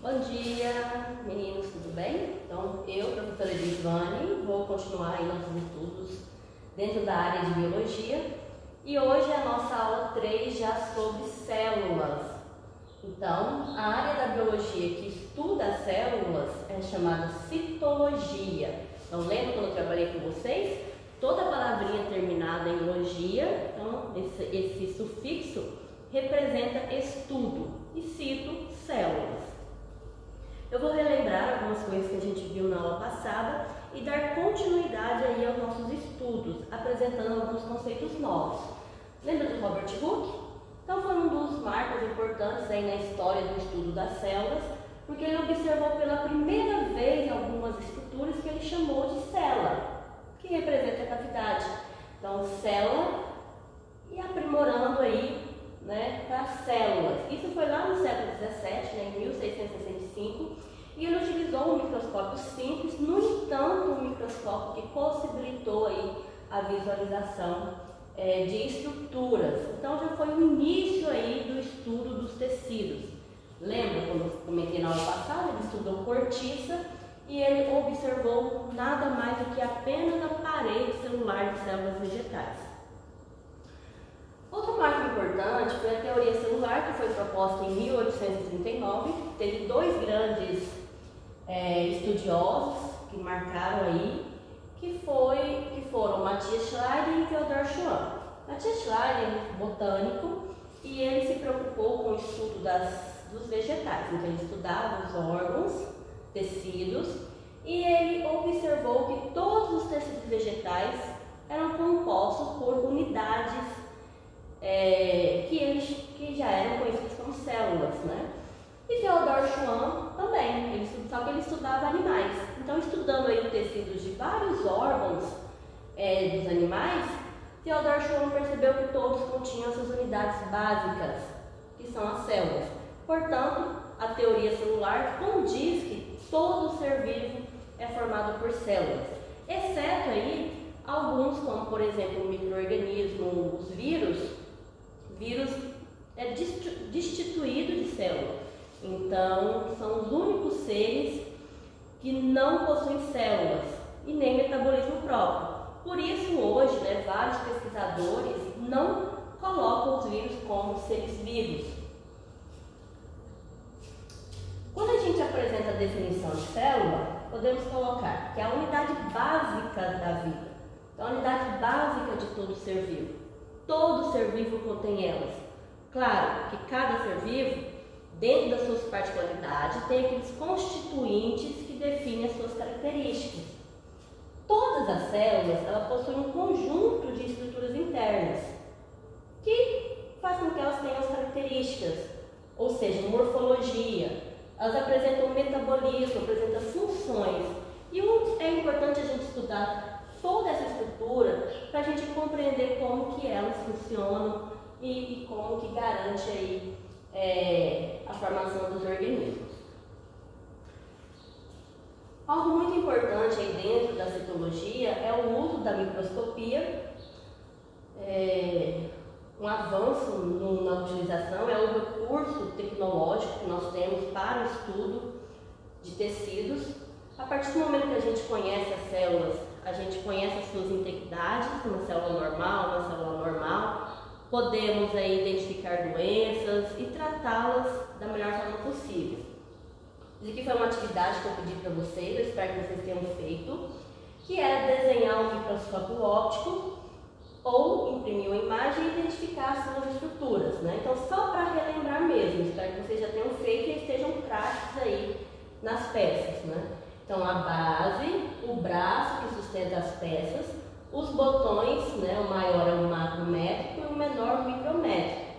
Bom dia, meninos, tudo bem? Então, eu, professora Edivane, vou continuar aí nossos estudos dentro da área de biologia e hoje é a nossa aula 3 já sobre células. Então, a área da biologia que estuda as células é chamada citologia. Então, lembra quando eu trabalhei com vocês? Toda palavrinha terminada em logia, então esse sufixo representa estudo e cito células. Eu vou relembrar algumas coisas que a gente viu na aula passada e dar continuidade aí aos nossos estudos, apresentando alguns conceitos novos. Lembra do Robert Hooke? Então foi um dos marcos importantes aí na história do estudo das células, porque ele observou pela primeira vez algumas estruturas que ele chamou de célula, que representa a cavidade. Então, célula e aprimorando aí, para células. Isso foi lá no século XVII, em 1665, e ele utilizou um microscópio simples, no entanto, um microscópio que possibilitou aí a visualização de estruturas. Então, já foi o início aí do estudo dos tecidos. Lembra quando eu comentei na aula passada? Ele estudou cortiça e ele observou nada mais do que apenas a parede celular de células vegetais. Outro marco importante foi a teoria celular, que foi proposta em 1839. Teve dois grandes estudiosos que marcaram aí, que foram Matthias Schleiden e Theodor Schwann. Matthias Schleiden, botânico, e ele se preocupou com o estudo dos vegetais. Então, ele estudava os órgãos, tecidos, e ele observou que todos os tecidos vegetais eram compostos por unidades que já eram conhecidas como células, E Theodor Schwann também, só que ele estudava animais. Então, estudando aí tecidos de vários órgãos dos animais, Theodor Schwann percebeu que todos continham suas unidades básicas, que são as células. Portanto, a teoria celular condiz que todo ser vivo é formado por células, exceto aí alguns, como por exemplo o micro-organismo, os vírus é destituído de célula. Então, são os únicos seres que não possuem células e nem metabolismo próprio. Por isso, hoje, vários pesquisadores não colocam os vírus como seres vivos. Quando a gente apresenta a definição de célula, podemos colocar que é a unidade básica da vida. Então, a unidade básica de todo ser vivo. Todo ser vivo contém elas. Claro que cada ser vivo, dentro das suas particularidades, tem aqueles constituintes que definem as suas características. Todas as células, elas possuem um conjunto de estruturas internas que faz com que elas tenham as características, ou seja, morfologia. Elas apresentam metabolismo, apresentam funções. E é importante a gente estudar toda essa estrutura para a gente compreender como que elas funcionam e como que garante aí a formação dos organismos. Algo muito importante aí dentro da citologia é o uso da microscopia. Um avanço na utilização é o recurso tecnológico que nós temos para o estudo de tecidos. A partir do momento que a gente conhece as células, a gente conhece as suas integridades, uma célula normal, uma célula anormal, podemos aí identificar doenças e tratá-las da melhor forma possível. Isso aqui foi uma atividade que eu pedi para vocês, eu espero que vocês tenham feito, que era desenhar um microscópio óptico ou imprimir uma imagem e identificar as suas estruturas, Então, só para relembrar mesmo, espero que vocês já tenham feito e estejam práticos aí nas peças, Então, a base, o braço que sustenta as peças, os botões, o maior é o macrométrico e o menor o micrométrico.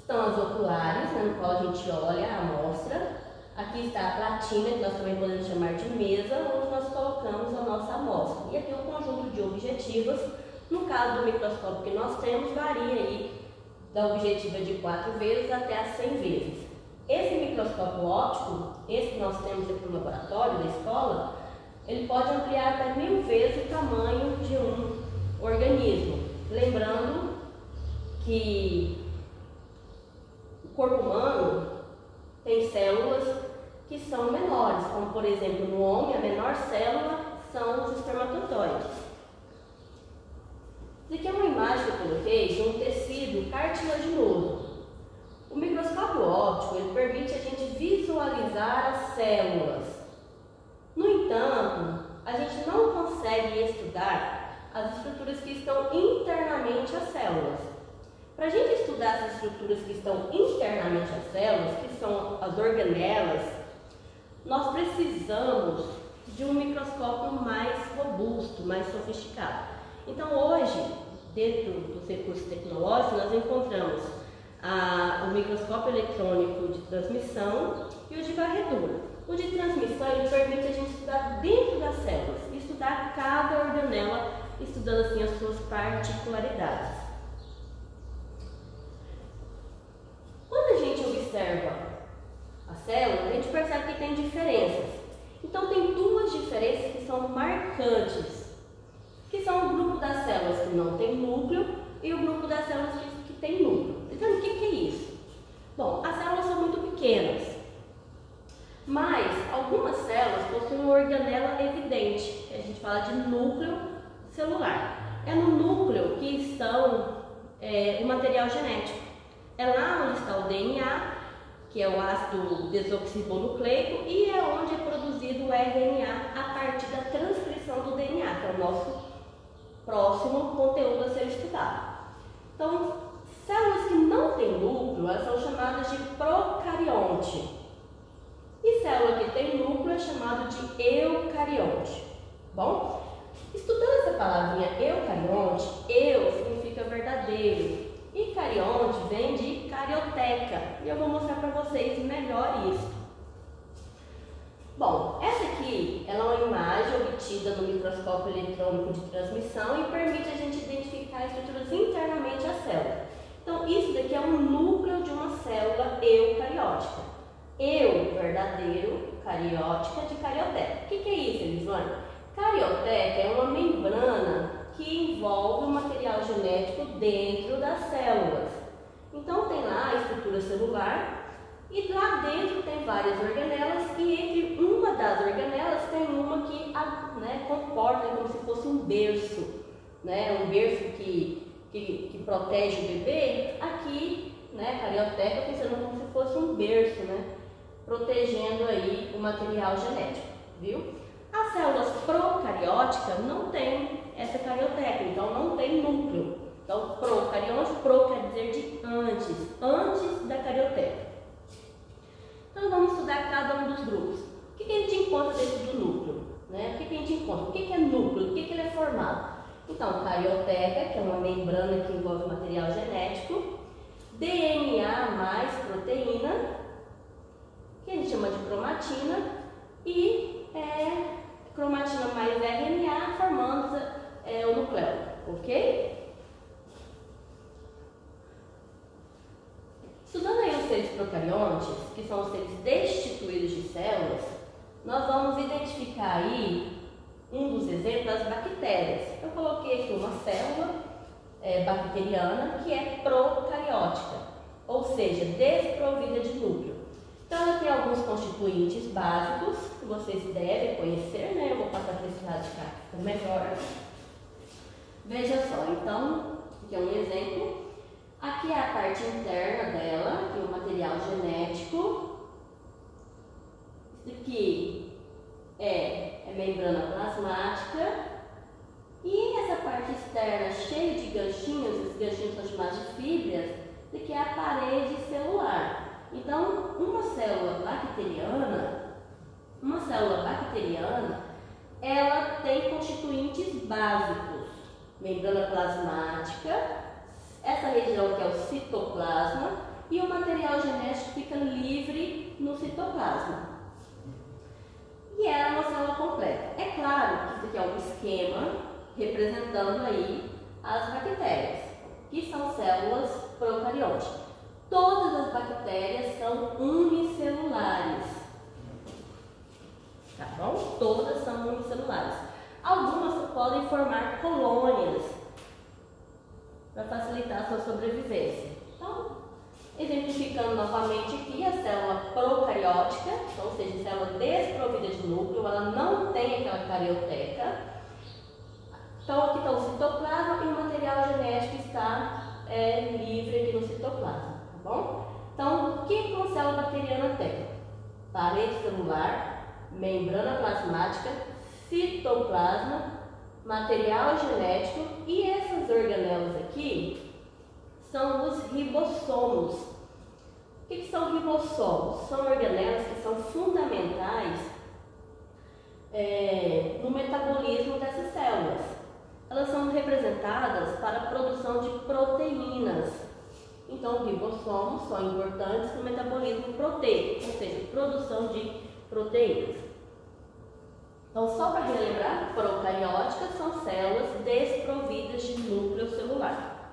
Estão as oculares, no qual a gente olha a amostra. Aqui está a platina, que nós também podemos chamar de mesa, onde nós colocamos a nossa amostra. E aqui o conjunto de objetivas. No caso do microscópio que nós temos, varia aí da objetiva de 4 vezes até a 100 vezes. Esse microscópio óptico, esse que nós temos aqui no laboratório da escola, ele pode ampliar até 1000 vezes o tamanho de um organismo. Lembrando que o corpo humano tem células que são menores, como por exemplo no homem a menor célula são os espermatozoides. Isso aqui é uma imagem que eu coloquei de um tecido cartilaginoso. O microscópio óptico ele permite a gente visualizar as células. No entanto, a gente não consegue estudar as estruturas que estão internamente às células. Para a gente estudar essas estruturas que estão internamente às células, que são as organelas, nós precisamos de um microscópio mais robusto, mais sofisticado. Então hoje, dentro dos recursos tecnológicos, nós encontramos o microscópio eletrônico de transmissão e o de varredura. O de transmissão ele permite a gente estudar dentro das células, estudar cada organela, estudando assim as suas particularidades. Quando a gente observa a célula, a gente percebe que tem diferenças. Então tem duas diferenças que são marcantes, que são o grupo das células que não tem núcleo e o grupo das células que tem núcleo. Então o que é isso? Bom, as células são muito pequenas, mas algumas células possuem uma organela evidente, que a gente fala de núcleo celular. É no núcleo que estão o material genético. É lá onde está o DNA, que é o ácido desoxibonucleico, e é onde é produzido o RNA a partir da transcrição do DNA, que é o nosso próximo conteúdo a ser estudado. Então, células que não têm núcleo, elas são chamadas de procarionte. E célula que tem núcleo é chamada de eucarionte. Bom, estudando essa palavrinha eucarionte, eu significa verdadeiro e carionte vem de carioteca. E eu vou mostrar para vocês melhor isso. Bom, essa aqui ela é uma imagem obtida no microscópio eletrônico de transmissão e permite a gente identificar estruturas internamente à célula. Então, isso daqui é um núcleo de uma célula eucariótica. Verdadeiro, cariótica de carioteca. O que é isso, Elisane? Carioteca é uma membrana que envolve o material genético dentro das células. Então tem lá a estrutura celular e lá dentro tem várias organelas e entre uma das organelas tem uma que comporta como se fosse um berço, um berço que protege o bebê. Aqui, carioteca funcionando como se fosse um berço, protegendo aí o material genético, viu? As células procarióticas não têm essa carioteca, então não tem núcleo. Então, procarionte, pro quer dizer de antes da carioteca. Então, vamos estudar cada um dos grupos. O que a gente encontra dentro do núcleo? O que a gente encontra? O que é núcleo? Do que ele é formado? Então, carioteca, que é uma membrana que envolve material genético, DNA mais proteína, que a gente chama de cromatina, e cromatina mais RNA formando o nucleolo, ok? Estudando aí os seres procariontes, que são os seres destituídos de células, nós vamos identificar aí um dos exemplos das bactérias. Eu coloquei aqui uma célula bacteriana que é procariótica, ou seja, desprovida de núcleo. Então ela tem alguns constituintes básicos que vocês devem conhecer, Eu vou passar para esse lado de cá, fica melhor. Veja só, então, aqui é um exemplo. Aqui é a parte interna dela, que é o material genético. Isso aqui é membrana plasmática. E essa parte externa cheia de ganchinhos, esses ganchinhos são chamados de fibras, isso aqui é a parede celular. Então, uma célula bacteriana, ela tem constituintes básicos. Membrana plasmática, essa região que é o citoplasma, e o material genético fica livre no citoplasma. E é uma célula completa. É claro que isso aqui é um esquema representando aí as bactérias, que são células procariontes. Todas as bactérias são unicelulares, tá bom? Todas são unicelulares. Algumas podem formar colônias para facilitar a sua sobrevivência. Então, exemplificando novamente aqui, a célula procarionte eucariótica, então, ou seja, célula desprovida de núcleo, ela não tem aquela carioteca. Então, aqui está o citoplasma e o material genético está livre aqui no citoplasma, tá bom? Então, o que uma célula bacteriana tem? Parede celular, membrana plasmática, citoplasma, material genético e essas organelas aqui são os ribossomos. O que são ribossomos? São organelas que são fundamentais no metabolismo dessas células. Elas são representadas para a produção de proteínas. Então, ribossomos são importantes no metabolismo proteico, ou seja, produção de proteínas. Então, só para relembrar, procarióticas são células desprovidas de núcleo celular.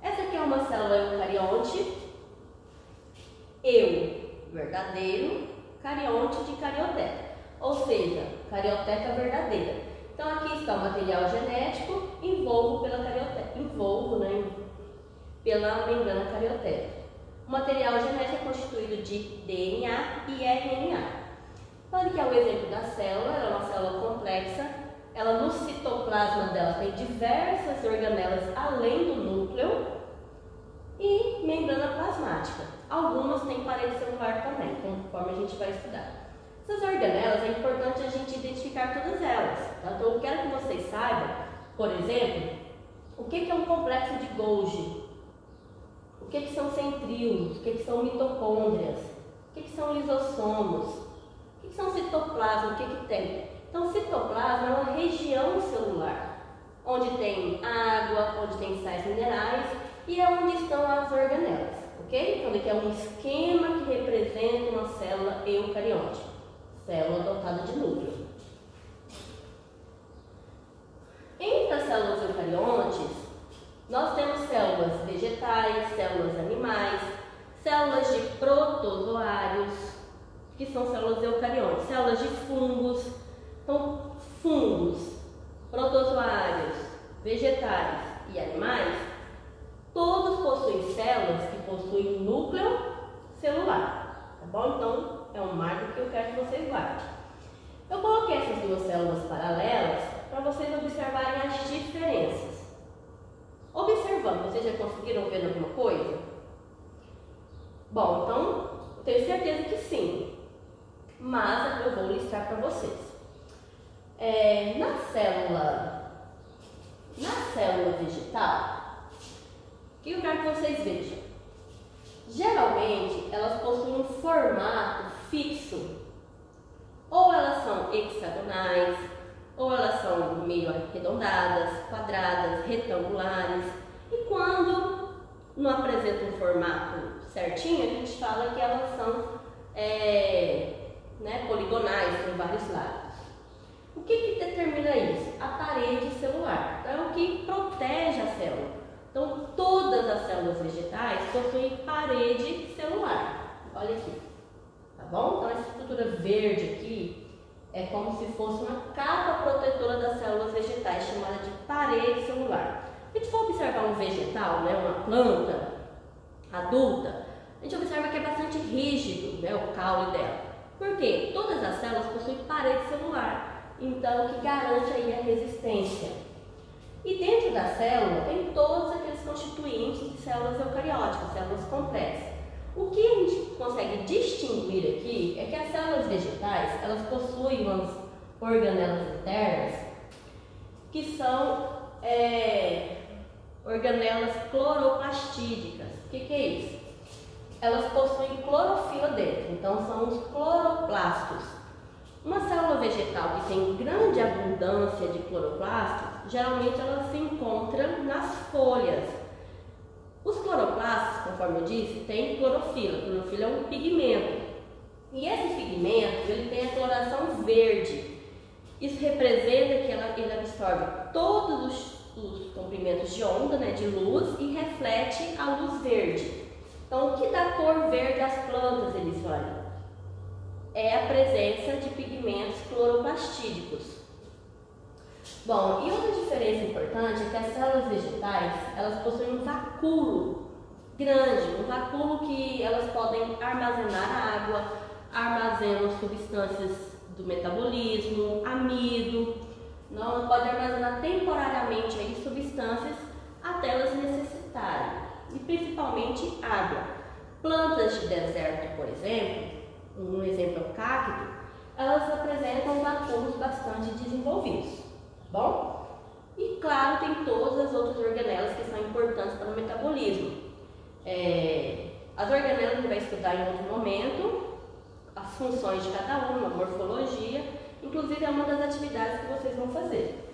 Essa aqui é uma célula eucarionte, verdadeiro, carionte de carioteca, ou seja, carioteca verdadeira. Então, aqui está o material genético envolto pela carioteca, pela membrana carioteca. O material genético é constituído de DNA e RNA. Olha que é o exemplo da célula, ela é uma célula complexa, ela no citoplasma dela tem diversas organelas além do núcleo e membrana plasmática. Algumas têm parede celular também, conforme a gente vai estudar. Essas organelas é importante a gente identificar todas elas, tá? Então eu quero que vocês saibam, por exemplo, o que é um complexo de Golgi, o que são centríolos, o que são mitocôndrias, o que são lisossomos, o que são citoplasma, o que tem? Então, citoplasma é uma região celular, onde tem água, onde tem sais minerais e é onde estão as organelas, ok? Então, aqui é um esquema que representa uma célula eucarionte, célula dotada de núcleo. Entre as células eucariontes, nós temos células vegetais, células animais, células de protozoários, que são células eucariontes, células de fungos. Então, fungos, protozoários, vegetais e animais, todos possuem células que possuem núcleo celular, tá bom? Então, é um marco que eu quero que vocês guardem. Eu coloquei essas duas células paralelas para vocês observarem as diferenças. Observando, vocês já conseguiram ver alguma coisa? Bom, então, eu tenho certeza que sim. Mas eu vou listar para vocês. Na célula vegetal, o que eu quero que vocês vejam? Geralmente, elas possuem um formato fixo. Ou elas são hexagonais, ou elas são meio arredondadas, quadradas, retangulares. E quando não apresentam um formato certinho, a gente fala que elas são poligonais, tem vários lados. O que determina isso? A parede celular. Então, é o que protege a célula. Então, todas as células vegetais possuem parede celular. Olha aqui, tá bom? Então, essa estrutura verde aqui é como se fosse uma capa protetora das células vegetais, chamada de parede celular. Se a gente for observar um vegetal, uma planta adulta, a gente observa que é bastante rígido, o caule dela. Por quê? Todas as células possuem parede celular, então que garante aí a resistência. E dentro da célula tem todos aqueles constituintes de células eucarióticas, células complexas. O que a gente consegue distinguir aqui é que as células vegetais, elas possuem umas organelas internas que são organelas cloroplastídicas. O que é isso? Elas possuem clorofila dentro, então são os cloroplastos. Uma célula vegetal que tem grande abundância de cloroplastos, geralmente ela se encontra nas folhas. Os cloroplastos, conforme eu disse, têm clorofila. Clorofila é um pigmento. E esse pigmento, ele tem a coloração verde. Isso representa que ele absorve todos os comprimentos de onda, de luz, e reflete a luz verde. Então, o que dá cor verde às plantas, eles olham? É a presença de pigmentos cloroplastídicos. Bom, e outra diferença importante é que as células vegetais, elas possuem um vacúolo. grande, um vacúolo que elas podem armazenar água, armazenam substâncias do metabolismo, amido, não pode armazenar temporariamente aí substâncias até elas necessitarem, e principalmente água. Plantas de deserto, por exemplo, um exemplo é o cacto, elas apresentam vacúolos bastante desenvolvidos, tá bom? E claro, tem todas as outras organelas que são importantes para o metabolismo. As organelas a gente vai estudar em outro momento, as funções de cada uma, a morfologia, inclusive é uma das atividades que vocês vão fazer.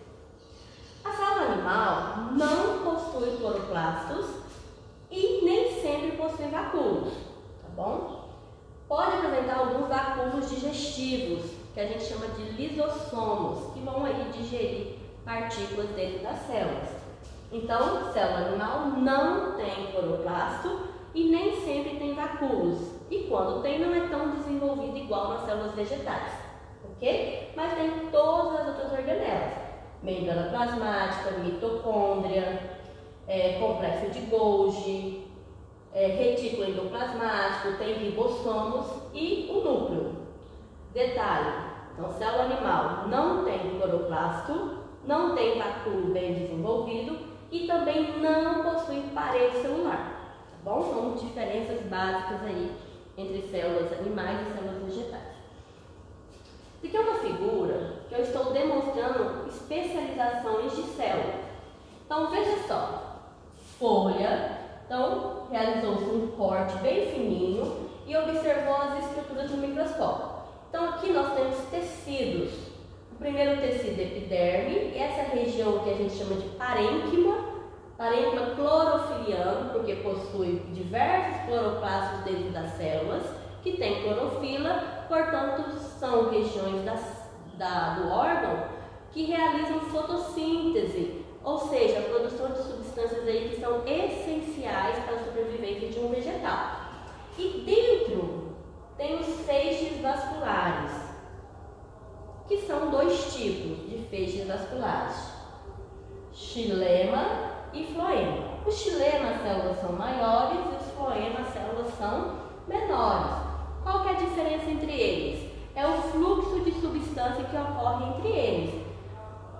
A célula animal não possui cloroplastos e nem sempre possui vacúolos, tá bom? Pode apresentar alguns vacúolos digestivos, que a gente chama de lisossomos, que vão aí digerir partículas dentro das células. Então, célula animal não tem cloroplasto e nem sempre tem vacúolos. E quando tem, não é tão desenvolvido igual nas células vegetais, ok? Mas tem todas as outras organelas: membrana plasmática, mitocôndria, complexo de Golgi, retículo endoplasmático, tem ribossomos e o núcleo. Detalhe: então, célula animal não tem cloroplasto, não tem vacúolo bem desenvolvido e também não possui parede celular, tá bom? São diferenças básicas aí entre células animais e células vegetais. Isso aqui é uma figura que eu estou demonstrando especializações de célula. Então, veja só, folha, então realizou-se um corte bem fininho e observou as estruturas no microscópio. Então, aqui nós temos tecidos. O primeiro tecido é epiderme, essa região que a gente chama de parênquima clorofiliano, porque possui diversos cloroplastos dentro das células, que tem clorofila, portanto, são regiões do órgão que realizam fotossíntese, ou seja, a produção de substâncias aí que são essenciais para a sobrevivência de um vegetal. E dentro tem os feixes vasculares, que são dois tipos de feixes vasculares: xilema e floema. Os xilema, as células são maiores, e os floema, as células são menores. Qual que é a diferença entre eles? É o fluxo de substância que ocorre entre eles.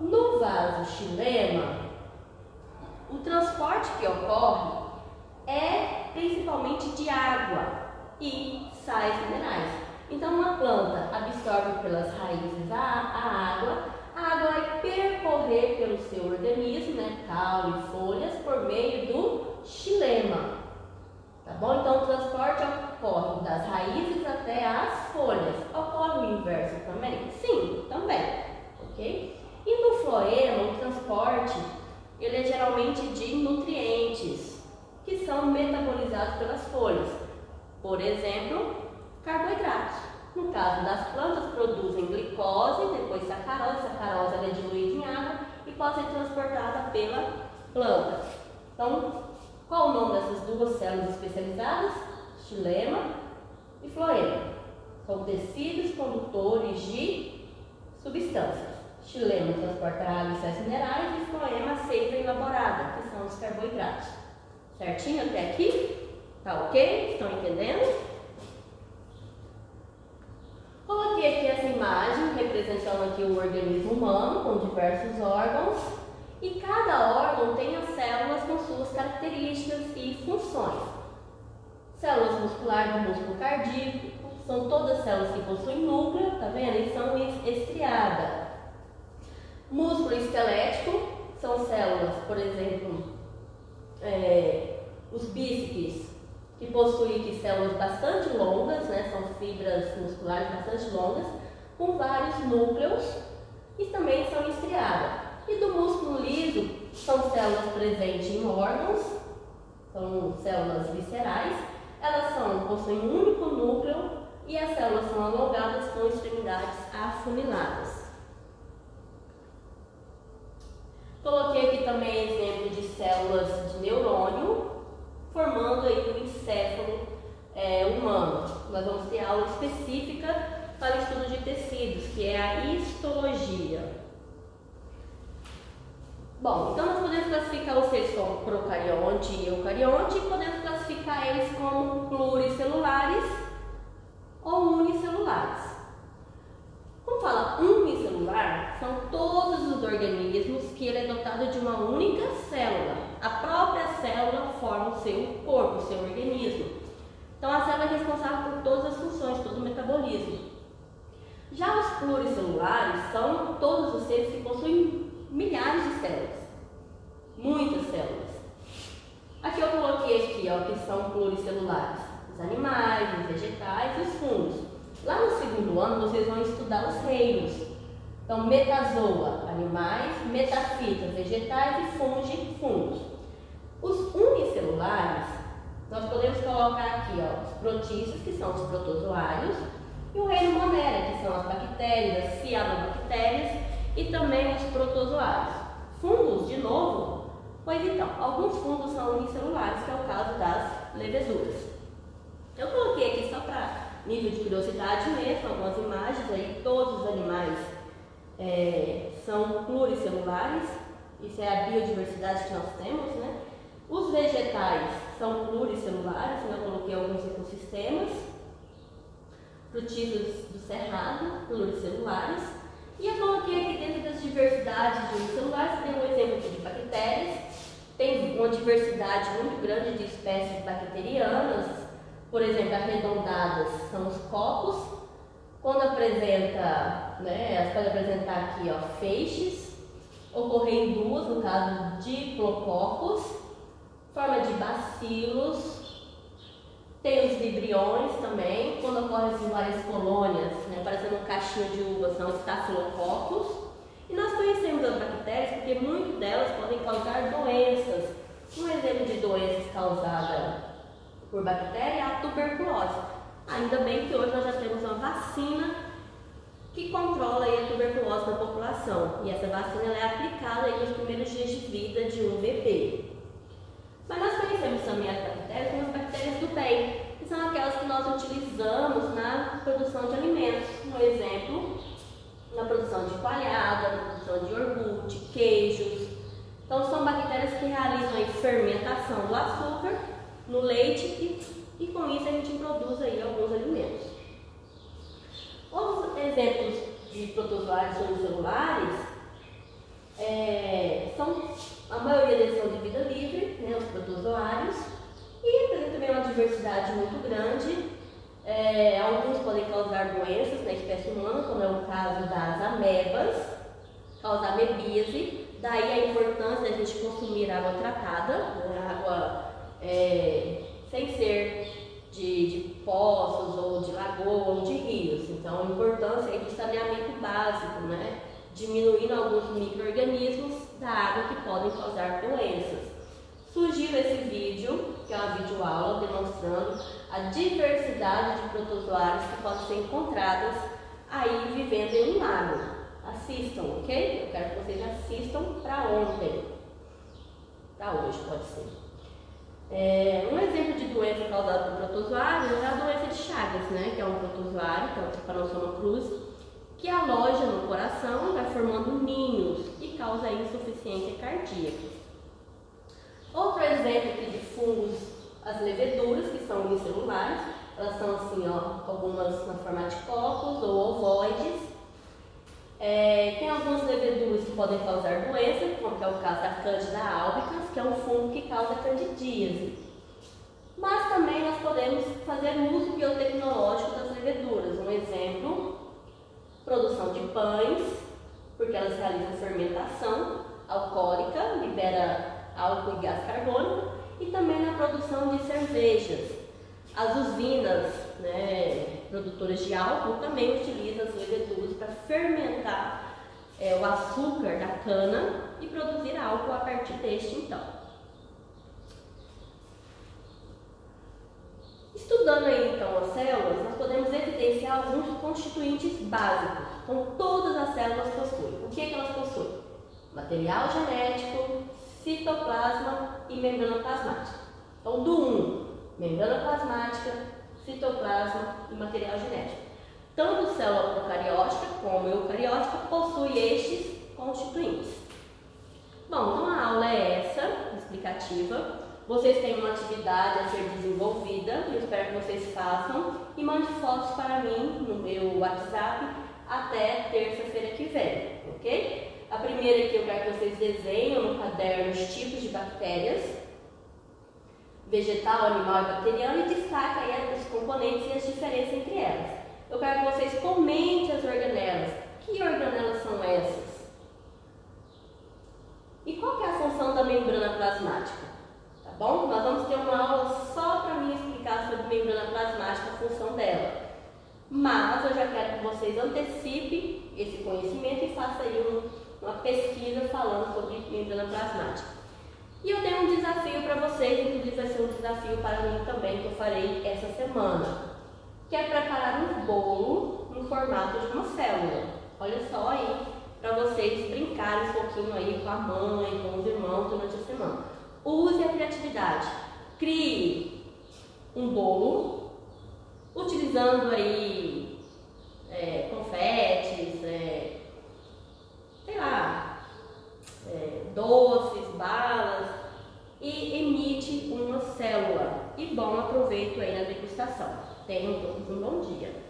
No vaso xilema, o transporte que ocorre é principalmente de água e sais minerais. Então, uma planta absorve pelas raízes a água vai percorrer pelo seu organismo, né, caule e folhas, por meio do xilema. Tá bom? Então, o transporte ocorre das raízes até as folhas. Ocorre o inverso também? Sim, também. Ok? E no floema, o transporte ele é geralmente de nutrientes, que são metabolizados pelas folhas. Por exemplo, carboidratos. No caso das plantas, produzem glicose, depois sacarose. Sacarose ela é diluída em água e pode ser transportada pela planta. Então, qual o nome dessas duas células especializadas? Xilema e floema. São tecidos condutores de substâncias. Xilema transporta água e sais minerais e floema a seiva elaborada, que são os carboidratos. Certinho até aqui? Tá ok? Estão entendendo? Coloquei aqui essa imagem representando aqui o organismo humano com diversos órgãos, e cada órgão tem as células com suas características e funções. Células musculares do músculo cardíaco são todas células que possuem núcleo, tá vendo? E são estriadas. Músculo esquelético são células, por exemplo, os bíceps, que possuem aqui células bastante longas, né? São fibras musculares bastante longas, com vários núcleos, e também são estriadas. E do músculo liso, são células presentes em órgãos, são células viscerais, elas possuem um único núcleo e as células são alongadas com extremidades afuniladas. Coloquei aqui também exemplo de células de neurônio, formando aí o encéfalo humano. Nós vamos ter aula específica para o estudo de tecidos, que é a histologia. Bom, então nós podemos classificar os seres como procarionte e eucarionte e podemos classificar eles como pluricelulares ou unicelulares. Quando fala unicelular, são todos os organismos que ele é dotado de uma única célula. A própria célula forma o seu corpo, o seu organismo. Então a célula é responsável por todas as funções, todo o metabolismo. Já os pluricelulares são todos os seres que possuem milhares de células, muitas células. Aqui eu coloquei que são pluricelulares, os animais, os vegetais e os fungos. Lá no segundo ano vocês vão estudar os reinos. Então, metazoa, animais, metafita, vegetais e fungos. Os unicelulares, nós podemos colocar aqui os protistas, que são os protozoários, e o reino monera, que são as bactérias, as cianobactérias e também os protozoários. Fungos, de novo, pois então, alguns fungos são unicelulares, que é o caso das leveduras. Eu coloquei aqui só para nível de curiosidade mesmo, algumas imagens aí, todos os animais são pluricelulares, isso é a biodiversidade que nós temos, né? Os vegetais são pluricelulares, eu coloquei alguns ecossistemas, frutíferos do cerrado, pluricelulares, e eu coloquei aqui dentro das diversidades de unicelulares, tem um exemplo aqui de bactérias, tem uma diversidade muito grande de espécies bacterianas, por exemplo, arredondadas são os cocos, quando apresenta, elas podem apresentar aqui feixes, ocorrer em duas, no caso diplococos, forma de bacilos, tem os vibriões também, quando ocorrem em várias colônias, parecendo um cachinho de uva, são os estafilococos. E nós conhecemos as bactérias porque muitas delas podem causar doenças. Um exemplo de doenças causada por bactéria é a tuberculose. Ainda bem que hoje nós já temos uma vacina que controla a tuberculose na população. E essa vacina ela é aplicada nos primeiros dias de vida de um bebê. Mas nós conhecemos também as bactérias como as bactérias do bem, que são aquelas que nós utilizamos na produção de alimentos. Um exemplo, na produção de coalhada, na produção de iogurte, queijos. Então são bactérias que realizam a fermentação do açúcar no leite e com isso a gente produz aí alguns alimentos. Outros exemplos de protozoários unicelulares a maioria deles são de vida livre, os protozoários, e tem também uma diversidade muito grande. Alguns podem causar doenças na espécie humana, como é o caso das amebas, causar amebíase, daí a importância da gente consumir água tratada, água sem ser de poços ou de lagoa ou de rios. Então a importância do saneamento básico, diminuindo alguns micro-organismos da água que podem causar doenças. Sugiro esse vídeo, que é uma videoaula demonstrando a diversidade de protozoários que podem ser encontradas aí vivendo em um lago. Assistam, ok? Eu quero que vocês assistam para ontem, para hoje pode ser. Um exemplo de doença causada por protozoários é a doença de Chagas, que é um protozoário, que é o Trypanosoma cruzi, que aloja no coração, vai formando ninhos e causa insuficiência cardíaca. Outro exemplo aqui de fungos, as leveduras, que são unicelulares, elas são assim, algumas na forma de cocos ou ovoides. Tem algumas leveduras que podem causar doença, como é o caso da Candida albicans, que é um fungo que causa candidíase. Mas também nós podemos fazer uso biotecnológico das leveduras. Um exemplo, produção de pães, porque elas realizam fermentação alcoólica, libera álcool e gás carbônico, e também na produção de cervejas. As usinas, produtoras de álcool, também utilizam as leveduras para fermentar o açúcar da cana e produzir álcool a partir deste então. Estudando aí então as células, nós podemos evidenciar alguns constituintes básicos. Então todas as células possuem. O que é que elas possuem? Material genético, citoplasma e membrana plasmática. Então do 1, membrana plasmática, citoplasma e material genético. Tanto célula procariótica como eucariótica possui estes constituintes. Bom, então a aula é essa, explicativa. Vocês têm uma atividade a ser desenvolvida, eu espero que vocês façam e mande fotos para mim no meu WhatsApp até terça-feira que vem, ok? A primeira aqui eu quero que vocês desenhem no caderno os tipos de bactérias, vegetal, animal e bacteriano, e destaca aí os componentes e as diferenças entre elas. Eu quero que vocês comentem as organelas. Que organelas são essas? E qual que é a função da membrana plasmática? Tá bom? Nós vamos ter uma aula só para mim explicar sobre membrana plasmática, a função dela. Mas eu já quero que vocês antecipem esse conhecimento e façam aí uma pesquisa falando sobre membrana plasmática. E eu tenho um desafio para vocês, inclusive vai ser um desafio para mim também, que eu farei essa semana, que é preparar um bolo no formato de uma célula. Olha só aí, para vocês brincarem um pouquinho aí com a mãe, com os irmãos durante a semana. Use a criatividade. Crie um bolo, utilizando aí confetes, sei lá, doces, balas, e emite uma célula. E bom aproveito aí na degustação. Tenham todos um bom dia.